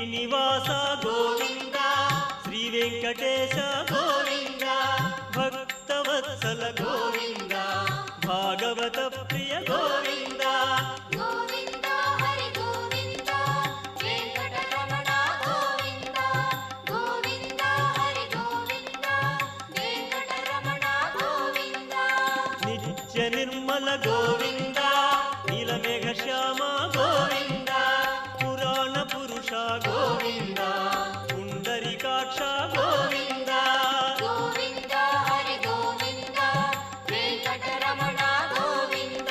శ్రీనివాస గోవింద శ్రీ వెంకటేశ గోవింద భక్తవత్సల గోవింద భాగవత ప్రియ గోవింద గోవింద హరి గోవింద వెంకటరమణ గోవింద గోవింద హరి గోవింద వెంకటరమణ గోవింద నిత్య నిర్మల గోవింద నీలమేఘ శ్యామ గోవింద పురాణ పురుష గోవింద పుండరీకాక్ష గోవింద గోవింద హరి గోవింద వెంకటరమణ గోవింద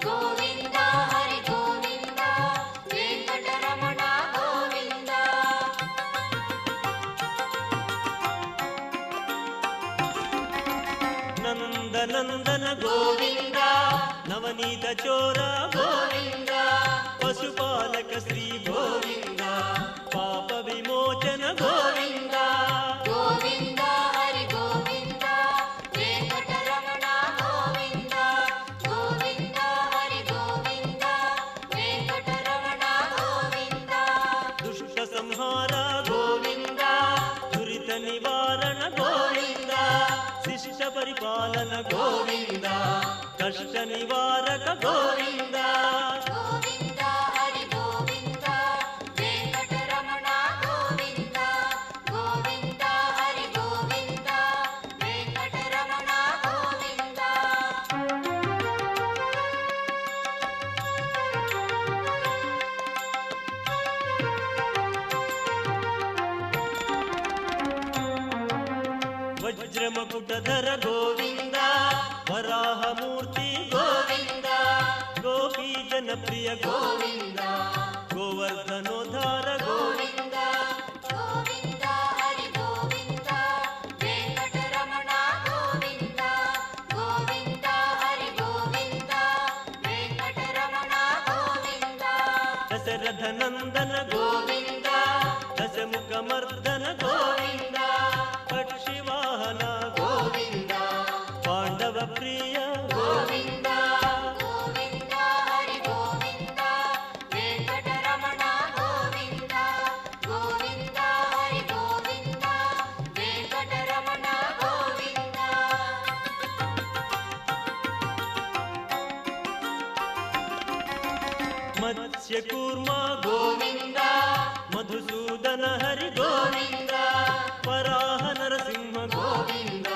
గోవింద హరి గోవింద వెంకటరమణ గోవింద నందనందన గోవింద నవనీత చోర గోవింద పశుపాలక శ్రీ గోవింద పాప విమోచన గోవింద గోవింద హరి గోవింద వెంకటరమణ గోవింద గోవింద హరి గోవింద వెంకటరమణ గోవింద దుష్ట సంహార గోవింద దురిత నివారణ గోవింద శిష్ట పరిపాలన గోవింద కష్ట నివారక గోవింద గోవింద హరి గోవింద వెంకటరమణ గోవింద గోవింద హరి గోవింద వెంకటరమణ గోవింద వజ్రమకుటధర గోవింద వరాహమూర్తి గోవింద గోపీ జనప్రియ గోవింద గోవర్ధనోద్ధార గోవింద గోవింద హరి గోవింద వెంకటరమణ గోవింద గోవింద హరి గోవింద వెంకటరమణ గోవింద దశరథ నందన గోవింద దశముఖ మర్దన గోవింద పక్షివాహన గోవింద పాండవ ప్రియ గోవింద గోవింద హరి గోవింద వెంకటరమణ గోవింద గోవింద హరి గోవింద వెంకటరమణ గోవింద మత్స్యకూర్మ గోవింద మధుసూదన హరి గోవింద వరాహ నరసింహ గోవింద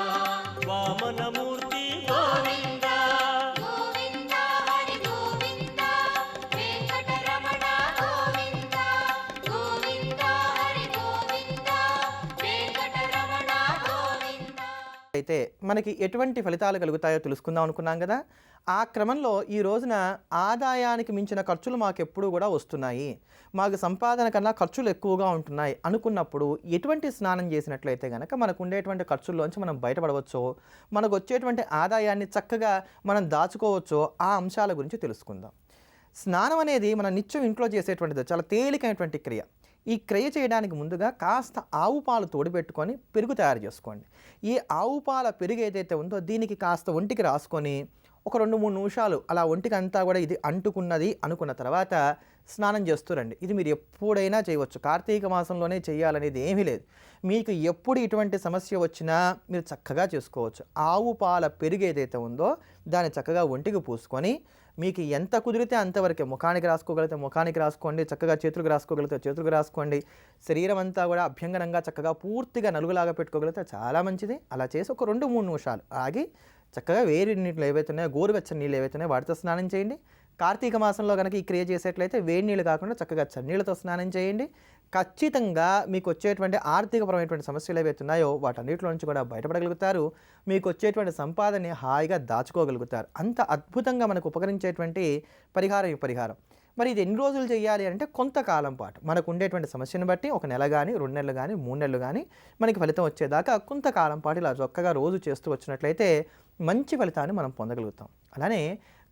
వామనమూర్తి గోవింద గోవింద హరి గోవింద వెంకటరమణ గోవింద గోవింద హరి గోవింద వెంకటరమణ గోవింద అయితే మనకి ఎటువంటి ఫలితాలు కలుగుతాయో తెలుసుకుందాం అనుకున్నాం కదా. ఆ క్రమంలో ఈ రోజున ఆదాయానికి మించిన ఖర్చులు మాకు ఎప్పుడూ కూడా వస్తున్నాయి, మాకు సంపాదన కన్నా ఖర్చులు ఎక్కువగా ఉంటున్నాయి అనుకున్నప్పుడు ఎటువంటి స్నానం చేసినట్లయితే కనుక మనకు ఉండేటువంటి ఖర్చుల్లోంచి మనం బయటపడవచ్చో, మనకు వచ్చేటువంటి ఆదాయాన్ని చక్కగా మనం దాచుకోవచ్చో ఆ అంశాల గురించి తెలుసుకుందాం. స్నానం అనేది మన నిత్యం ఇంట్లో చేసేటువంటిది, చాలా తేలికైనటువంటి క్రియ. ఈ క్రియ చేయడానికి ముందుగా కాస్త ఆవు పాలు తోడిపెట్టుకొని పెరుగు తయారు చేసుకోండి. ఈ ఆవు పాల పెరుగు ఏదైతే ఉందో దీనికి కాస్త ఒంటికి రాసుకొని ఒక 2-3 నిమిషాలు అలా ఒంటికి అంతా కూడా ఇది అంటుకున్నది అనుకున్న తర్వాత స్నానం చేస్తూరండి. ఇది మీరు ఎప్పుడైనా చేయవచ్చు, కార్తీక మాసంలోనే చేయాలనేది ఏమీ లేదు. మీకు ఎప్పుడు ఇటువంటి సమస్య వచ్చినా మీరు చక్కగా చేసుకోవచ్చు. ఆవు పాల పెరుగు ఏదైతే ఉందో దాన్ని చక్కగా ఒంటికి పూసుకొని మీకు ఎంత కుదిరితే అంతవరకే, ముఖానికి రాసుకోగలిగితే ముఖానికి రాసుకోండి, చక్కగా చేతులకు రాసుకోగలిగితే చేతులకు రాసుకోండి. శరీరం అంతా కూడా అభ్యంగనంగా చక్కగా పూర్తిగా నలుగులాగా పెట్టుకోగలిగితే చాలా మంచిది. అలా చేసి ఒక 2-3 నిమిషాలు ఆగి చక్కగా వేడి నీళ్ళు ఏవైతున్నాయో, గోరువెచ్చని నీళ్ళు ఏవైతున్నాయో వాటితో స్నానం చేయండి. కార్తీక మాసంలో కనుక ఈ క్రియ చేసేట్లయితే వేడి నీళ్ళు కాకుండా చక్కగా చన్నీళ్ళతో స్నానం చేయండి. ఖచ్చితంగా మీకు వచ్చేటువంటి ఆర్థికపరమైనటువంటి సమస్యలు ఏవైతున్నాయో వాటన్నిటిలో నుంచి కూడా బయటపడగలుగుతారు. మీకు వచ్చేటువంటి సంపాదనని హాయిగా దాచుకోగలుగుతారు. అంత అద్భుతంగా మనకు ఉపకరించేటువంటి పరిహారం ఈ పరిహారం. మరి ఇది ఎన్ని రోజులు చేయాలి అంటే కొంతకాలం పాటు మనకు ఉండేటువంటి సమస్యను బట్టి 1 నెల కానీ 2 నెలలు కానీ 3 నెలలు కానీ మనకి ఫలితం వచ్చేదాకా కొంతకాలం పాటు ఇలా చక్కగా రోజు చేస్తూ వచ్చినట్లయితే మంచి ఫలితాన్ని మనం పొందగలుగుతాం. అలానే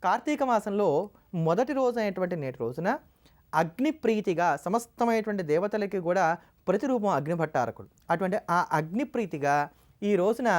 కార్తీక మాసంలో మొదటి రోజు అయినటువంటి నేటి రోజున అగ్నిప్రీతిగా సమస్తమైనటువంటి దేవతలకి కూడా ప్రతిరూపం అగ్నిభట్టారకుడు. అటువంటి ఆ అగ్నిప్రీతిగా ఈ రోజున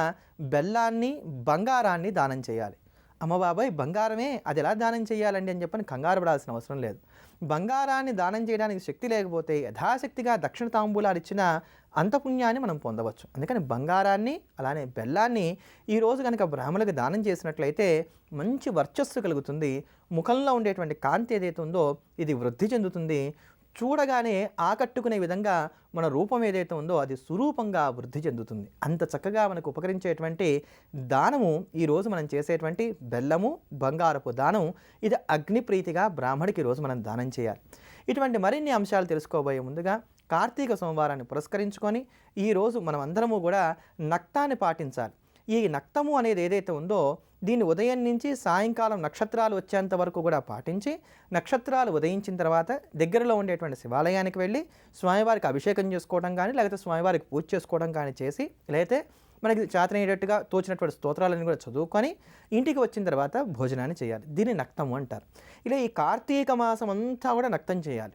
బెల్లాన్ని బంగారాన్ని దానం చేయాలి. అమ్మ బాబాయ్ బంగారమే, అది ఎలా దానం చేయాలండి అని చెప్పని కంగారు పడాల్సిన అవసరం లేదు. బంగారాన్ని దానం చేయడానికి శక్తి లేకపోతే యథాశక్తిగా దక్షిణ తాంబూలాలు ఇచ్చిన అంత పుణ్యాన్ని మనం పొందవచ్చు. అందుకని బంగారాన్ని అలానే బెల్లాన్ని ఈరోజు కనుక బ్రాహ్మణులకు దానం చేసినట్లయితే మంచి వర్చస్సు కలుగుతుంది. ముఖంలో ఉండేటువంటి కాంతి ఏదైతే ఉందో ఇది వృద్ధి చెందుతుంది. చూడగానే ఆకట్టుకునే విధంగా మన రూపం ఏదైతే ఉందో అది సురూపంగా వృద్ధి చెందుతుంది. అంత చక్కగా మనకు ఉపకరించేటువంటి దానము ఈరోజు మనం చేసేటువంటి బెల్లము బంగారపు దానం. ఇది అగ్నిప్రీతిగా బ్రాహ్మడికి ఈరోజు మనం దానం చేయాలి. ఇటువంటి మరిన్ని అంశాలు తెలుసుకోబోయే ముందుగా కార్తీక సోమవారాన్ని పురస్కరించుకొని ఈరోజు మనం అందరము కూడా నక్తాన్ని పాటించాలి. ఈ నక్తము అనేది ఏదైతే ఉందో దీన్ని ఉదయం నుంచి సాయంకాలం నక్షత్రాలు వచ్చేంత వరకు కూడా పాటించి, నక్షత్రాలు ఉదయించిన తర్వాత దగ్గరలో ఉండేటువంటి శివాలయానికి వెళ్ళి స్వామివారికి అభిషేకం చేసుకోవడం కానీ లేకపోతే స్వామివారికి పూజ చేసుకోవడం కానీ చేసి, లేకపోతే మనకి చేతనయ్యేటట్టుగా తోచినటువంటి స్తోత్రాలను కూడా చదువుకొని ఇంటికి వచ్చిన తర్వాత భోజనాన్ని చేయాలి. దీన్ని నక్తము అంటారు. ఇలా ఈ కార్తీక మాసం అంతా కూడా నక్తం చేయాలి.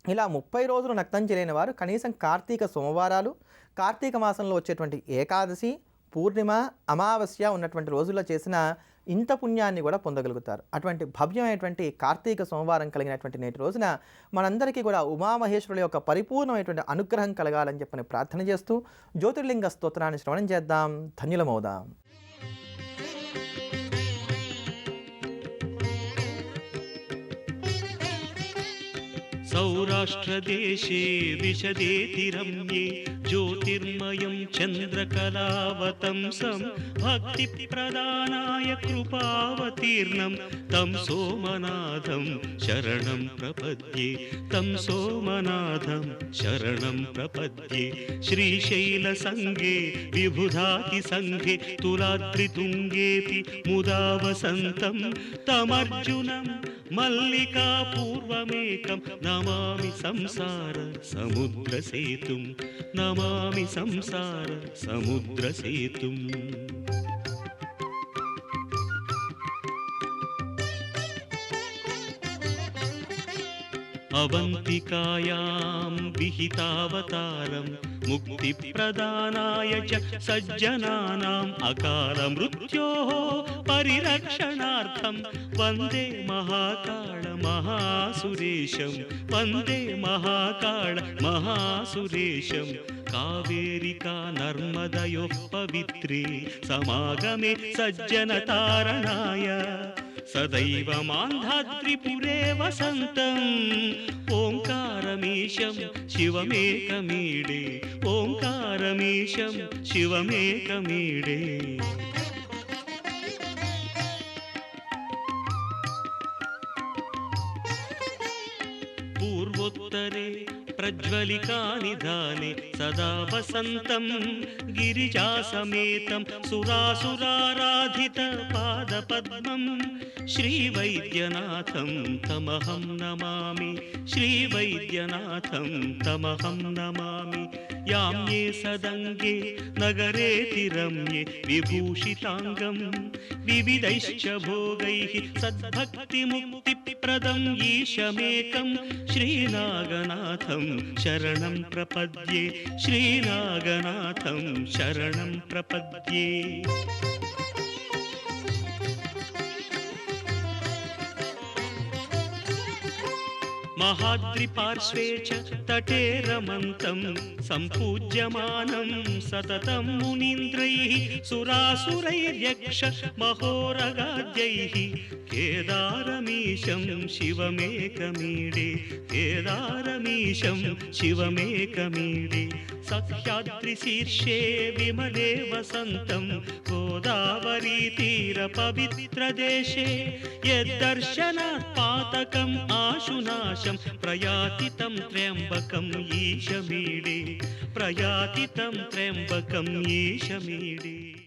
ఇలా 30 రోజులు నక్తం చేయలేని వారు కనీసం కార్తీక సోమవారాలు, కార్తీక మాసంలో వచ్చేటువంటి ఏకాదశి, పూర్ణిమ, అమావాస్య ఉన్నటువంటి రోజుల్లో చేసిన ఇంత పుణ్యాన్ని కూడా పొందగలుగుతారు. అటువంటి భవ్యమైనటువంటి కార్తీక సోమవారం కలిగినటువంటి నేటి రోజున మనందరికీ కూడా ఉమామహేశ్వరుల యొక్క పరిపూర్ణమైనటువంటి అనుగ్రహం కలగాలని చెప్పని ప్రార్థన చేస్తూ జ్యోతిర్లింగ స్తోత్రాన్ని శ్రవణం చేద్దాం, ధన్యులమవుదాం. सौराष्ट्रदेशे विशदेति रम्ये ज्योतिर्मयं चन्द्रकलावतंसं भक्तिप्रदानाय कृपावतीर्णं तं सोमनाथं शरणं प्रपद्ये, तं सोमनाथं शरणं प्रपद्ये. श्रीशैलसङ्गे विबुधातिसङ्गे तुलाद्रितुङ्गेऽपि मुदा वसन्तं तमर्जुनं मल्लिकापूर्वमेकं नमामि संसार समुद्रसेतुं, नमामि संसार समुद्रसेतुम्. अवन्तिकायां विहितावतारं मुक्तिप्रदानाय च सज्जनानाम् अकालमृत्योः परिरक्षणार्थं वन्दे महाकाल महासुरेशं, वन्दे महाकाल महासुरेशं. कावेरिका नर्मदयोः पवित्रे समागमे सज्जनतारणाय सदैव मान्धात्रिपुरे वसन्तम् ओङ्कारमीशं शिवमेकमीडे, ओङ्कारमीशं शिवमेकमीडे. पूर्वोत्तरे प्रज्वलिकानिधाने सदा वसन्तं गिरिजासमेतं सुरासुराराधितपादपद्मं श्रीवैद्यनाथं तमहं नमामि, श्रीवैद्यनाथं तमहं नमामि. याम्ये सदङ्गे नगरेति रम्ये विभूषिताङ्गं विविधैश्च भोगैः सद्भक्तिमुक्तिप्रदम् ईशमेकं श्रीनागनाथं शरणं प्रपद्ये, श्रीनागनाथं शरणं प्रपद्ये. महाद्रिपार्श्वे च तटे रमन्तं सम्पूज्यमानं सततं मुनीन्द्रैः सुरासुरैर्यक्ष महोरगाद्यैः. केदारमीशं शिवमेकमीडे, केदारमीशं शिवमेकमीडे. सह्याद्रिशीर्षे विमले वसन्तं गोदावरीतीरपवित्रदेशे यद्दर्शनात् पातकम् आशुनाशं प्रयाति तं त्र्यम्बकम् ईशमीडे, प्रयाति तं त्र्यम्बकम् ईशमीडे.